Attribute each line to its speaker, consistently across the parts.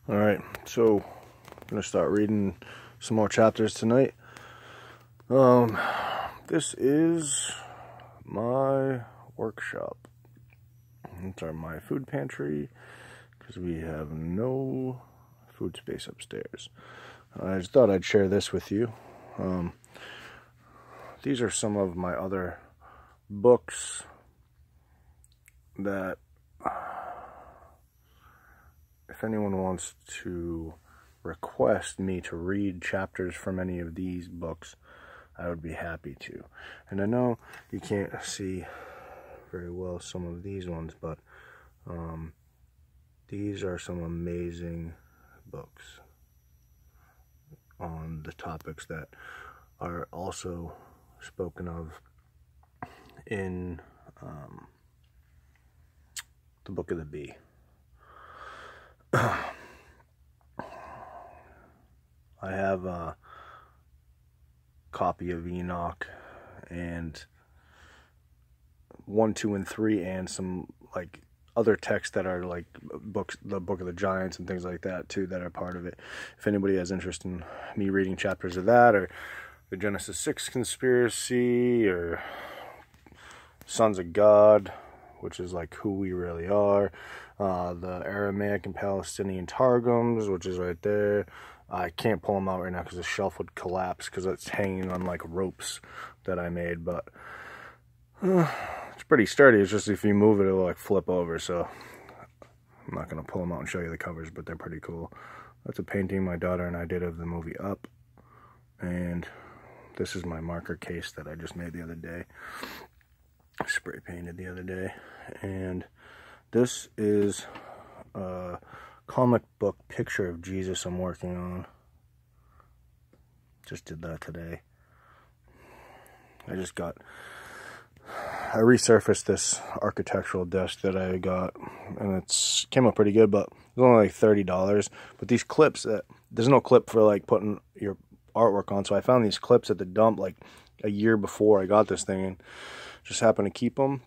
Speaker 1: Alright, so I'm going to start reading some more chapters tonight. This is my workshop. It's my food pantry, because we have no food space upstairs. I just thought I'd share this with you. These are some of my other books that, if anyone wants to request me to read chapters from any of these books, I would be happy to. And I know you can't see very well some of these ones, but these are some amazing books on the topics that are also spoken of in the Book of the Bee. I have a copy of Enoch and 1, 2, and 3, and some like other texts that are like books, the Book of the Giants and things like that too, that are part of it. If anybody has interest in me reading chapters of that, or the Genesis 6 conspiracy, or Sons of God, which is like who we really are, the Aramaic and Palestinian Targums, which is right there. I can't pull them out right now because the shelf would collapse because it's hanging on like ropes that I made, but it's pretty sturdy. It's just if you move it, it'll like flip over, so I'm not going to pull them out and show you the covers, but they're pretty cool. That's a painting my daughter and I did of the movie Up, and this is my marker case that I just made the other day. Spray painted the other day. And this is a comic book picture of Jesus I'm working on. Just did that today. I resurfaced this architectural desk that I got, and it's came up pretty good, but it was only like $30. But these clips, there's no clip for like putting your artwork on, so I found these clips at the dump like a year before I got this thing, and just happened to keep them,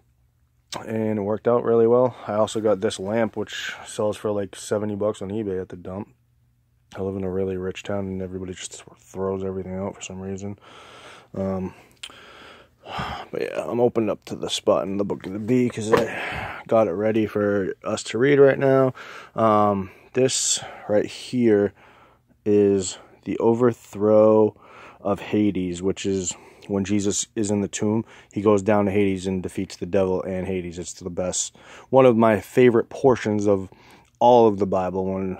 Speaker 1: and it worked out really well. I also got this lamp, which sells for like 70 bucks on eBay at the dump. I live in a really rich town, and everybody just throws everything out for some reason. But yeah, I'm opening up to the spot in the Book of the Bee because I got it ready for us to read right now. This right here is the overthrow of Hades, which is when Jesus is in the tomb. He goes down to Hades and defeats the devil and Hades. It's the best, one of my favorite portions of all of the Bible, when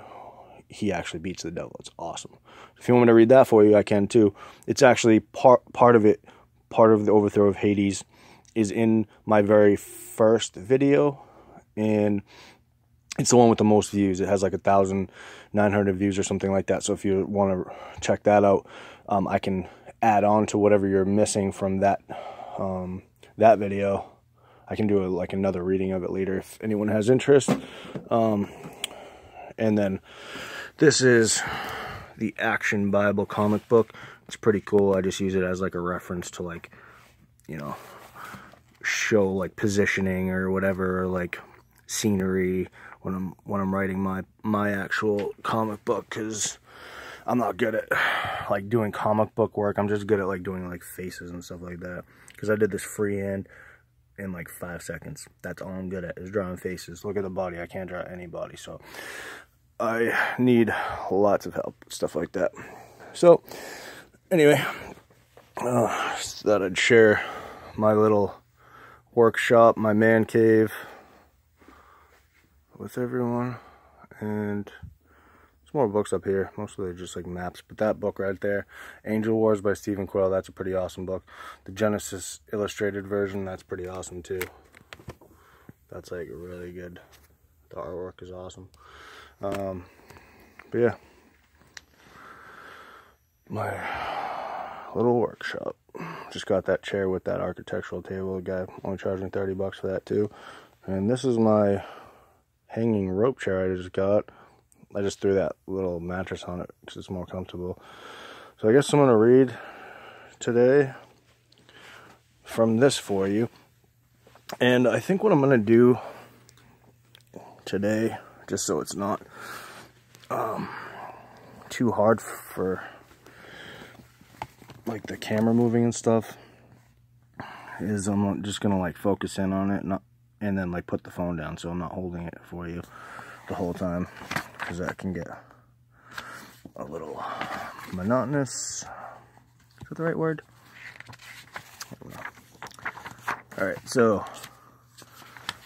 Speaker 1: he actually beats the devil. It's awesome. If you want me to read that for you, I can too. It's actually part of it. Part of the overthrow of Hades is in my very first video, and it's the one with the most views. It has like 1,900 views or something like that. So if you want to check that out, I can add on to whatever you're missing from that that video. I can do like another reading of it later if anyone has interest. And then this is the Action Bible comic book. It's pretty cool. I just use it as like a reference to, like, you know, show like positioning or whatever, or like scenery when I'm writing my actual comic book, because I'm not good at like doing comic book work. I'm just good at like doing like faces and stuff like that, because I did this freehand in like 5 seconds. That's all I'm good at, is drawing faces. Look at the body. I can't draw any body, so I need lots of help, stuff like that. So anyway, just thought I'd share my little workshop, my man cave, with everyone. And there's more books up here. Mostly just like maps. But that book right there, Angel Wars by Stephen Quayle, that's a pretty awesome book. The Genesis illustrated version, that's pretty awesome too. That's like really good. The artwork is awesome. But yeah, my little workshop. Just got that chair with that architectural table. The guy only charged me 30 bucks for that too. And this is my hanging rope chair I just got. I just threw that little mattress on it because it's more comfortable. So I guess I'm going to read today from this for you. And I think what I'm going to do today, just so it's not too hard for like the camera moving and stuff is I'm just gonna like focus in on it, and then like put the phone down so I'm not holding it for you the whole time, because that can get a little monotonous. Is that the right word? Alright, so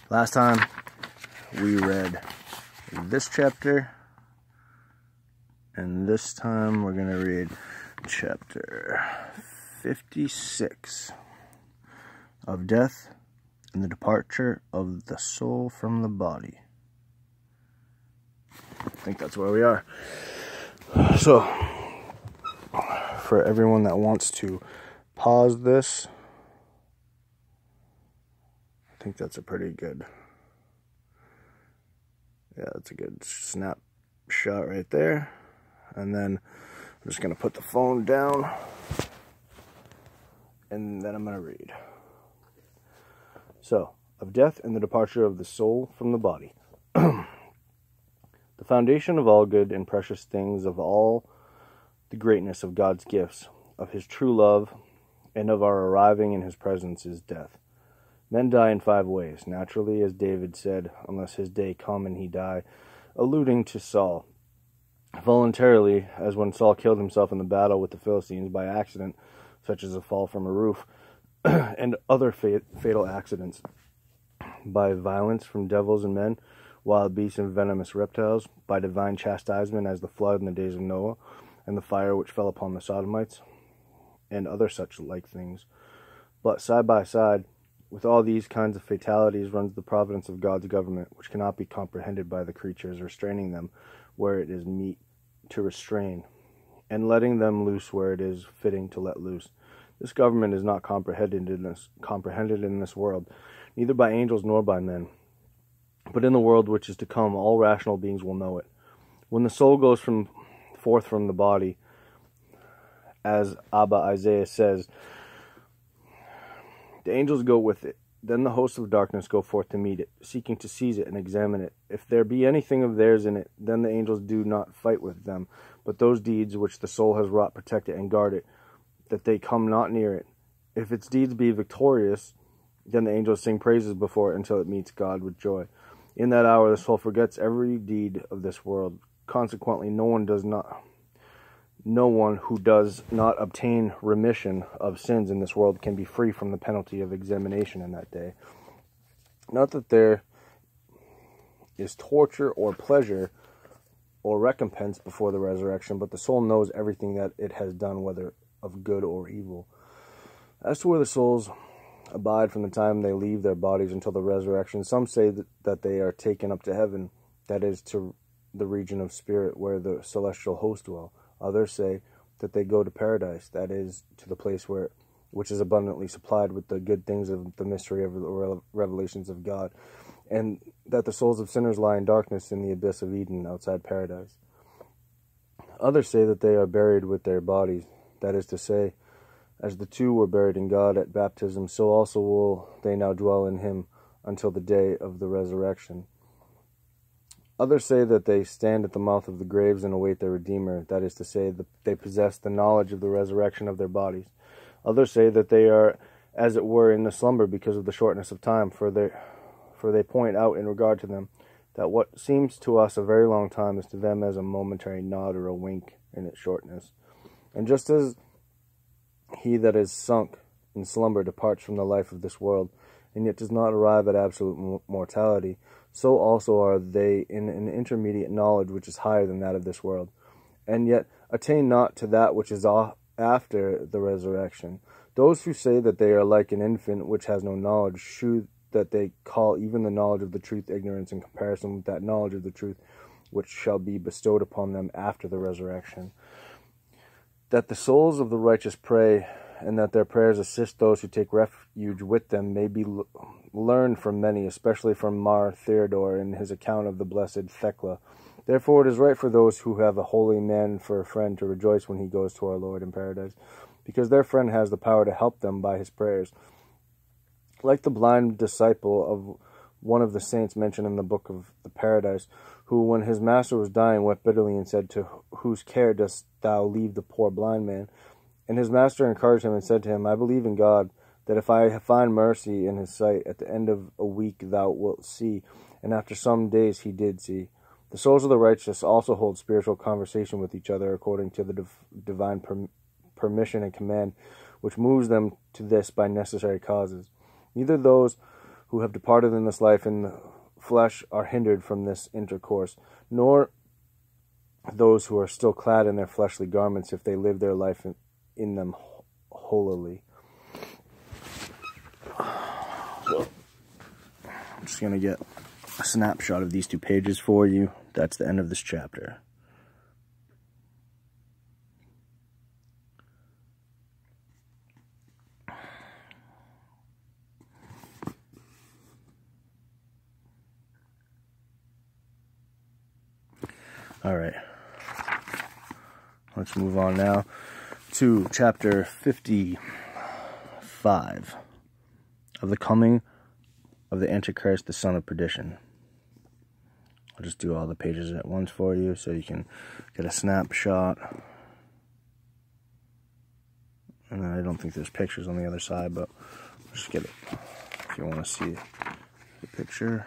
Speaker 1: last time we read this chapter, and this time we're going to read chapter 56 of Death and the Departure of the Soul from the Body. I think that's where we are. So, for everyone that wants to pause this, I think that's a pretty good, yeah, that's a good snapshot right there. And then I'm just going to put the phone down, and then I'm going to read. So, of death and the departure of the soul from the body. The foundation of all good and precious things, of all the greatness of God's gifts, of his true love, and of our arriving in his presence is death. Men die in 5 ways, naturally, as David said, unless his day come and he die, alluding to Saul. Voluntarily, as when Saul killed himself in the battle with the Philistines by accident, such as a fall from a roof, and other fatal accidents, by violence from devils and men, wild beasts and venomous reptiles, by divine chastisement as the flood in the days of Noah, and the fire which fell upon the Sodomites, and other such like things. But side by side with all these kinds of fatalities runs the providence of God's government, which cannot be comprehended by the creatures, restraining them where it is meet to restrain, and letting them loose where it is fitting to let loose. This government is not comprehended in this world, neither by angels nor by men. But in the world which is to come, all rational beings will know it. When the soul goes forth from the body, as Abba Isaiah says, the angels go with it. Then the hosts of darkness go forth to meet it, seeking to seize it and examine it. If there be anything of theirs in it, then the angels do not fight with them, but those deeds which the soul has wrought protect it and guard it, that they come not near it. If its deeds be victorious, then the angels sing praises before it until it meets God with joy. In that hour the soul forgets every deed of this world. Consequently, no one who does not obtain remission of sins in this world can be free from the penalty of examination in that day. Not that there is torture or pleasure or recompense before the resurrection, but the soul knows everything that it has done, whether of good or evil. As to where the souls abide from the time they leave their bodies until the resurrection, some say that they are taken up to heaven, that is, to the region of spirit where the celestial hosts dwell. Others say that they go to paradise, that is, to the place which is abundantly supplied with the good things of the mystery of the revelations of God, and that the souls of sinners lie in darkness in the abyss of Eden outside paradise. Others say that they are buried with their bodies, that is to say, as the two were buried in God at baptism, so also will they now dwell in him until the day of the resurrection. Others say that they stand at the mouth of the graves and await their Redeemer, that is to say, that they possess the knowledge of the resurrection of their bodies. Others say that they are, as it were, in a slumber because of the shortness of time, for they point out in regard to them that what seems to us a very long time is to them as a momentary nod or a wink in its shortness. And just as he that is sunk in slumber departs from the life of this world, and yet does not arrive at absolute mortality, so also are they in an intermediate knowledge which is higher than that of this world, and yet attain not to that which is after the resurrection. Those who say that they are like an infant which has no knowledge shew that they call even the knowledge of the truth ignorance in comparison with that knowledge of the truth which shall be bestowed upon them after the resurrection. That the souls of the righteous pray, and that their prayers assist those who take refuge with them, may be learned from many, especially from Mar Theodore in his account of the blessed Thecla. Therefore it is right for those who have a holy man for a friend to rejoice when he goes to our Lord in paradise, because their friend has the power to help them by his prayers. Like the blind disciple of one of the saints mentioned in the book of the Paradise, who, when his master was dying, wept bitterly and said, "To whose care dost thou leave the poor blind man?" And his master encouraged him and said to him, "I believe in God, that if I find mercy in his sight, at the end of a week thou wilt see." And after some days he did see. The souls of the righteous also hold spiritual conversation with each other according to the divine permission and command, which moves them to this by necessary causes. Neither those who have departed in this life in the flesh are hindered from this intercourse, nor those who are still clad in their fleshly garments, if they live their life in them holily. So, I'm just going to get a snapshot of these 2 pages for you. That's the end of this chapter. All right. Let's move on now to chapter 55 of the coming of the Antichrist, the son of perdition. I'll just do all the pages at once for you so you can get a snapshot. And I don't think there's pictures on the other side, but just get it if you want to see the picture.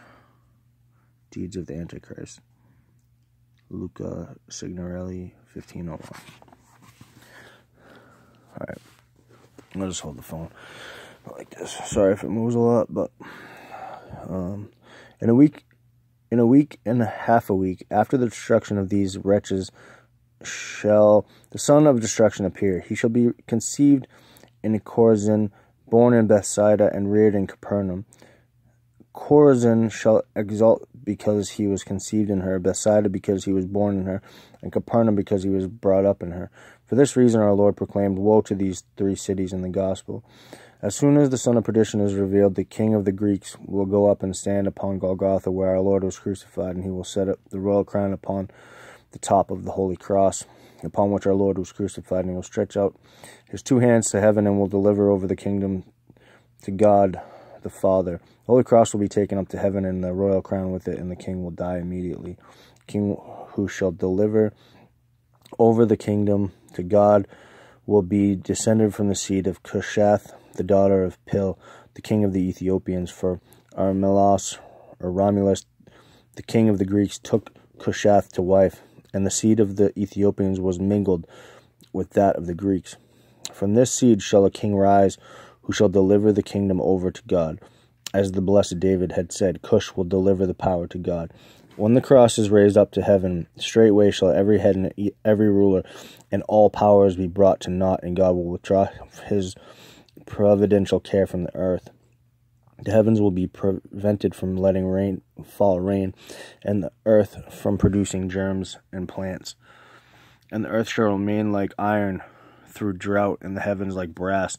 Speaker 1: Deeds of the Antichrist. Luca Signorelli, 1501. Alright. I'll just hold the phone like this. Sorry if it moves a lot, but in a week and a half after the destruction of these wretches shall the son of destruction appear. He shall be conceived in Chorazin, born in Bethsaida, and reared in Capernaum. Chorazin shall exult because he was conceived in her, Bethsaida because he was born in her, and Capernaum because he was brought up in her. For this reason our Lord proclaimed, "Woe to these 3 cities" in the gospel. As soon as the son of perdition is revealed, the king of the Greeks will go up and stand upon Golgotha, where our Lord was crucified, and he will set up the royal crown upon the top of the holy cross, upon which our Lord was crucified, and he will stretch out his 2 hands to heaven and will deliver over the kingdom to God the Father. The holy cross will be taken up to heaven, and the royal crown with it, and the king will die immediately. The king who shall deliver over the kingdom to God will be descended from the seed of Cushath, the daughter of Pil, the king of the Ethiopians. For Romulus, the king of the Greeks, took Cushath to wife, and the seed of the Ethiopians was mingled with that of the Greeks. From this seed shall a king rise, who shall deliver the kingdom over to God. As the blessed David had said, Cush will deliver the power to God. When the cross is raised up to heaven, straightway shall every head and every ruler and all powers be brought to naught, and God will withdraw his providential care from the earth. The heavens will be prevented from letting fall rain, and the earth from producing germs and plants. And the earth shall remain like iron through drought, and the heavens like brass.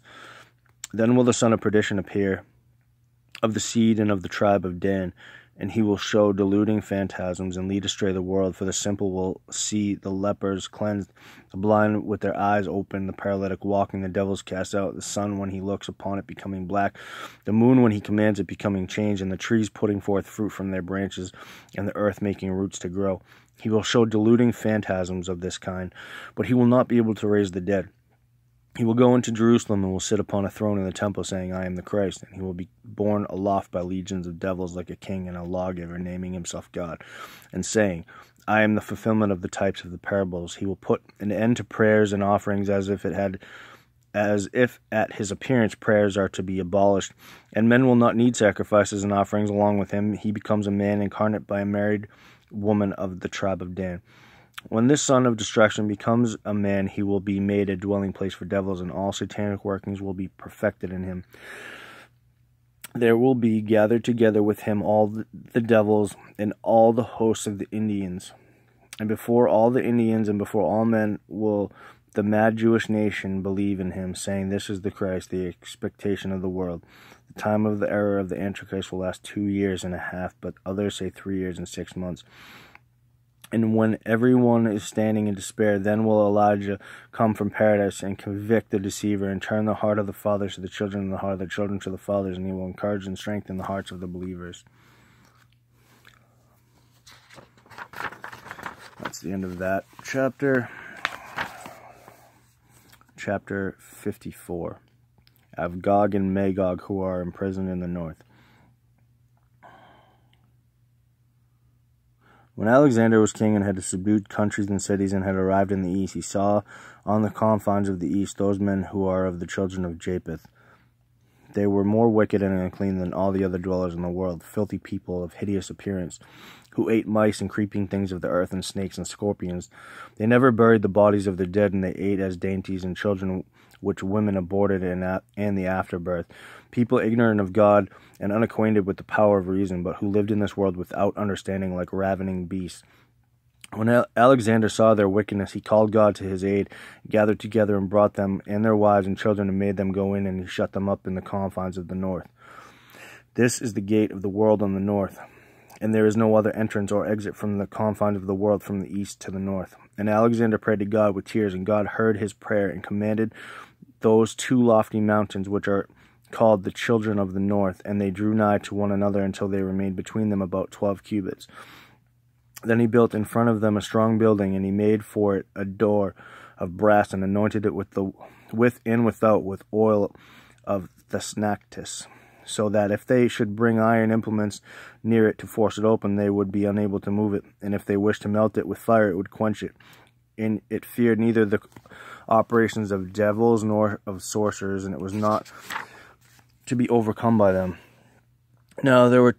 Speaker 1: Then will the son of perdition appear, of the seed and of the tribe of Dan, and he will show deluding phantasms and lead astray the world. For the simple will see the lepers cleansed, the blind with their eyes open, the paralytic walking, the devils cast out, the sun when he looks upon it becoming black, the moon when he commands it becoming changed, and the trees putting forth fruit from their branches, and the earth making roots to grow. He will show deluding phantasms of this kind, but he will not be able to raise the dead. He will go into Jerusalem and will sit upon a throne in the temple, saying, I am the Christ. And he will be borne aloft by legions of devils like a king and a lawgiver, naming himself God, and saying, I am the fulfillment of the types of the parables. He will put an end to prayers and offerings, as if at his appearance prayers are to be abolished, and men will not need sacrifices and offerings along with him. He becomes a man incarnate by a married woman of the tribe of Dan. When this son of destruction becomes a man, he will be made a dwelling place for devils, and all satanic workings will be perfected in him. There will be gathered together with him all the devils and all the hosts of the Indians. And before all the Indians and before all men will the mad Jewish nation believe in him, saying, This is the Christ, the expectation of the world. The time of the error of the Antichrist will last 2 years and a half, but others say 3 years and 6 months. And when everyone is standing in despair, then will Elijah come from paradise and convict the deceiver, and turn the heart of the fathers to the children, and the heart of the children to the fathers, and he will encourage and strengthen the hearts of the believers. That's the end of that chapter. Chapter 54. Of Gog and Magog, who are imprisoned in the north. When Alexander was king and had subdued countries and cities and had arrived in the east, he saw on the confines of the east those men who are of the children of Japheth. They were more wicked and unclean than all the other dwellers in the world, filthy people of hideous appearance, who ate mice and creeping things of the earth and snakes and scorpions. They never buried the bodies of the dead, and they ate as dainties and children which women aborted and the afterbirth. People ignorant of God and unacquainted with the power of reason, but who lived in this world without understanding like ravening beasts. When Alexander saw their wickedness, he called God to his aid, gathered together and brought them and their wives and children and made them go in, and he shut them up in the confines of the north. This is the gate of the world on the north, and there is no other entrance or exit from the confines of the world from the east to the north. And Alexander prayed to God with tears, and God heard his prayer and commanded those two lofty mountains which are called the children of the north, and they drew nigh to one another until they remained between them about 12 cubits. Then he built in front of them a strong building, and he made for it a door of brass, and anointed it with and without with oil of thesnactis, so that if they should bring iron implements near it to force it open, they would be unable to move it, and if they wished to melt it with fire, it would quench it. And it feared neither the operations of devils nor of sorcerers, and it was not to be overcome by them. Now there were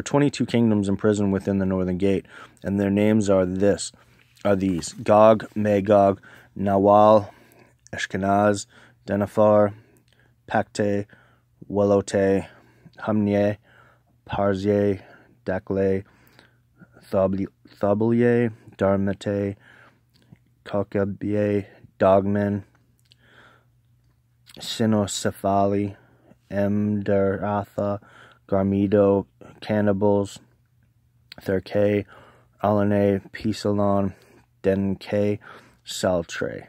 Speaker 1: 22 kingdoms imprisoned within the northern gate, and their names are these: Gog, Magog, Nawal, Ashkenaz, Denethor, Pakte, Welote, Humnye, Parzye, Dakle, Thobaliye, Darmete, Kokabye, Dogmen, Sinocephali, Emderatha, Garmido, Cannibals, Thurke, Alane, Pisalon, Denke, Saltre.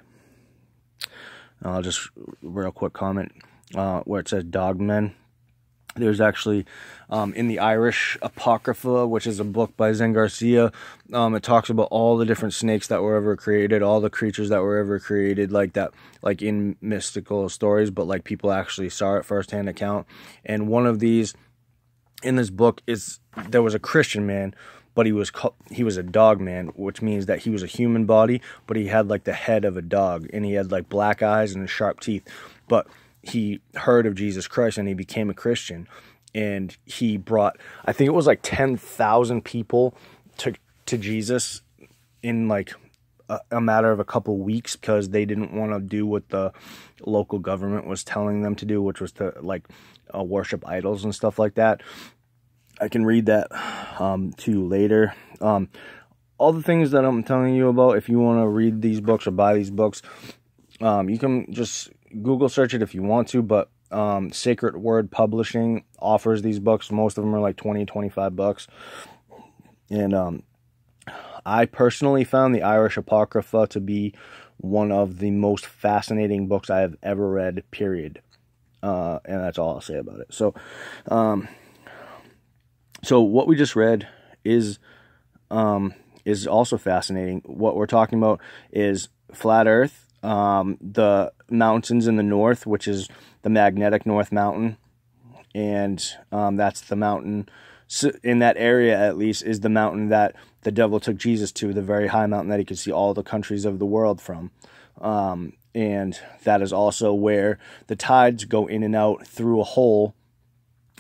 Speaker 1: I'll just real quick comment where it says Dogmen. There's actually in the Irish Apocrypha, which is a book by Zen Garcia, it talks about all the different snakes that were ever created, all the creatures that were ever created, like that, like in mystical stories, but like people actually saw it firsthand account. And one of these in this book is there was a Christian man, but he was a dog man, which means that he was a human body, but he had like the head of a dog, and he had like black eyes and sharp teeth. But he heard of Jesus Christ and he became a Christian, and he brought, I think it was like 10,000 people to Jesus in like a matter of a couple weeks, because they didn't want to do what the local government was telling them to do, which was to like worship idols and stuff like that. I can read that to you later. All the things that I'm telling you about, if you want to read these books or buy these books, you can just Google search it if you want to, but Sacred Word Publishing offers these books. Most of them are like $20-25. And I personally found the Irish Apocrypha to be one of the most fascinating books I have ever read, period. And that's all I'll say about it. So what we just read is also fascinating. What we're talking about is flat Earth, the mountains in the north, which is the magnetic North Mountain, and that's the mountain, in that area at least, is the mountain that the devil took Jesus to, the very high mountain that he could see all the countries of the world from. And that is also where the tides go in and out through a hole,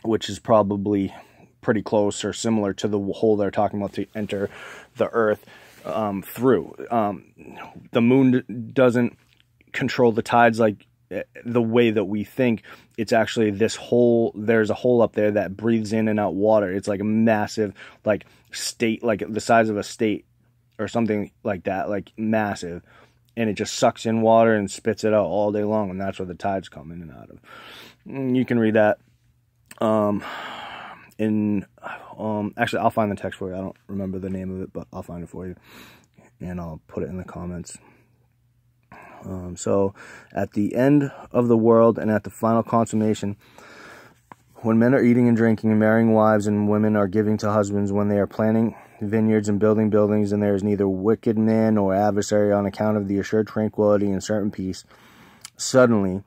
Speaker 1: which is probably pretty close or similar to the hole they're talking about to enter the earth through. The moon doesn't control the tides like the way that we think. It's actually this hole. There's a hole up there that breathes in and out water. It's like a massive, like state, like the size of a state or something like that, like massive. And it just sucks in water and spits it out all day long, and that's where the tides come in and out of. You can read that. Actually, I'll find the text for you. I don't remember the name of it, but I'll find it for you, and I'll put it in the comments. So, at the end of the world and at the final consummation, when men are eating and drinking and marrying wives, and women are giving to husbands, when they are planning vineyards and building buildings, and there is neither wicked man nor adversary, on account of the assured tranquility and certain peace. Suddenly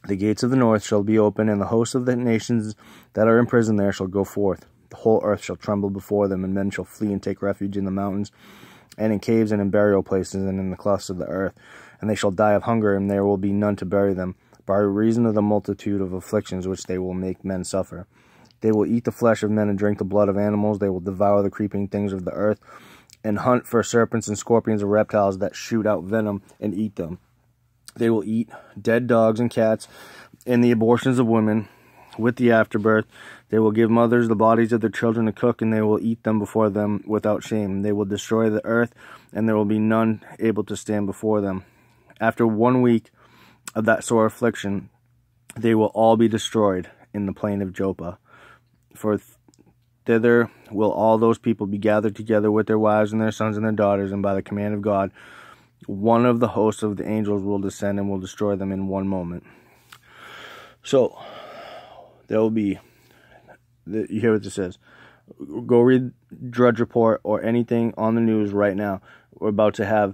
Speaker 1: the gates of the north shall be open, and the hosts of the nations that are imprisoned there shall go forth. The whole earth shall tremble before them, and men shall flee and take refuge in the mountains, and in caves, and in burial places, and in the clefts of the earth. And they shall die of hunger, and there will be none to bury them, by reason of the multitude of afflictions which they will make men suffer. They will eat the flesh of men and drink the blood of animals. They will devour the creeping things of the earth, and hunt for serpents and scorpions and reptiles that shoot out venom, and eat them. They will eat dead dogs and cats, and the abortions of women with the afterbirth. They will give mothers the bodies of their children to cook, and they will eat them before them without shame. They will destroy the earth, and there will be none able to stand before them. After 1 week of that sore affliction, they will all be destroyed in the plain of Joppa. For thither will all those people be gathered together with their wives and their sons and their daughters, and by the command of God, one of the hosts of the angels will descend and will destroy them in one moment. So, there will be, you hear what this says. Go read Drudge Report or anything on the news right now. We're about to have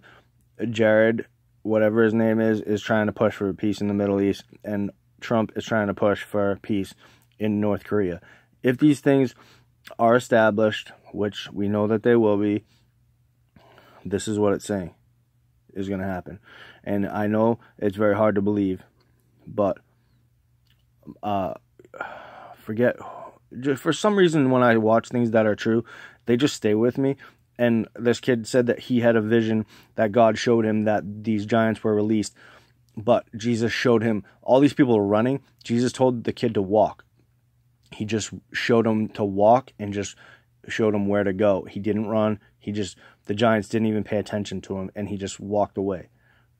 Speaker 1: Jared, whatever his name is trying to push for peace in the Middle East, and Trump is trying to push for peace in North Korea. If these things are established, which we know that they will be, this is what it's saying is going to happen. And I know it's very hard to believe, but for some reason when I watch things that are true, they just stay with me. And this kid said that he had a vision that God showed him that these giants were released, but Jesus showed him all these people were running. Jesus told the kid to walk. He just showed him to walk and just showed him where to go. He didn't run. The giants didn't even pay attention to him, and he just walked away.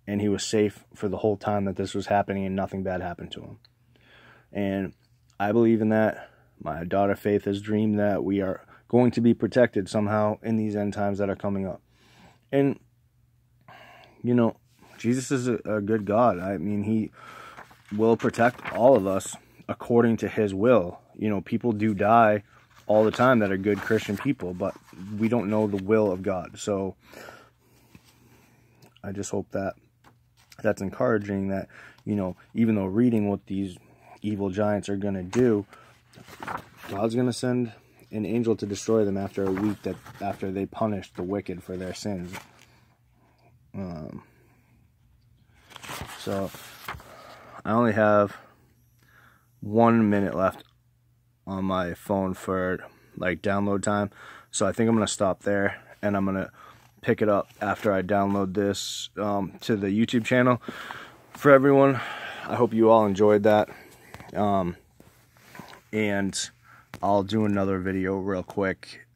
Speaker 1: And he was safe for the whole time that this was happening, and nothing bad happened to him. And I believe in that. My daughter Faith has dreamed that we are going to be protected somehow in these end times that are coming up. And, Jesus is a good God. I mean, he will protect all of us according to his will. People do die all the time that are good Christian people, but we don't know the will of God. So I just hope that that's encouraging, that, even though reading what these evil giants are going to do, God's going to send an angel to destroy them after a week, after they punish the wicked for their sins. So I only have 1 minute left on my phone for download time, so I think I'm gonna stop there, and I'm gonna pick it up after I download this to the YouTube channel. For everyone, I hope you all enjoyed that, and I'll do another video real quick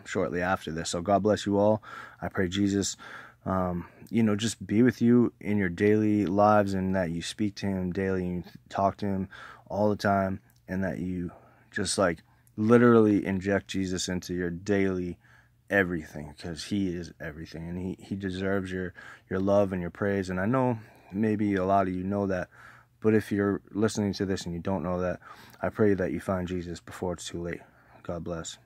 Speaker 1: shortly after this. So God bless you all. I pray Jesus just be with you in your daily lives, and that you speak to him daily and talk to him all the time, and that you just literally inject Jesus into your daily everything, because he is everything, and he deserves your love and your praise. And I know maybe a lot of you know that, but if you're listening to this and you don't know that, I pray that you find Jesus before it's too late. God bless.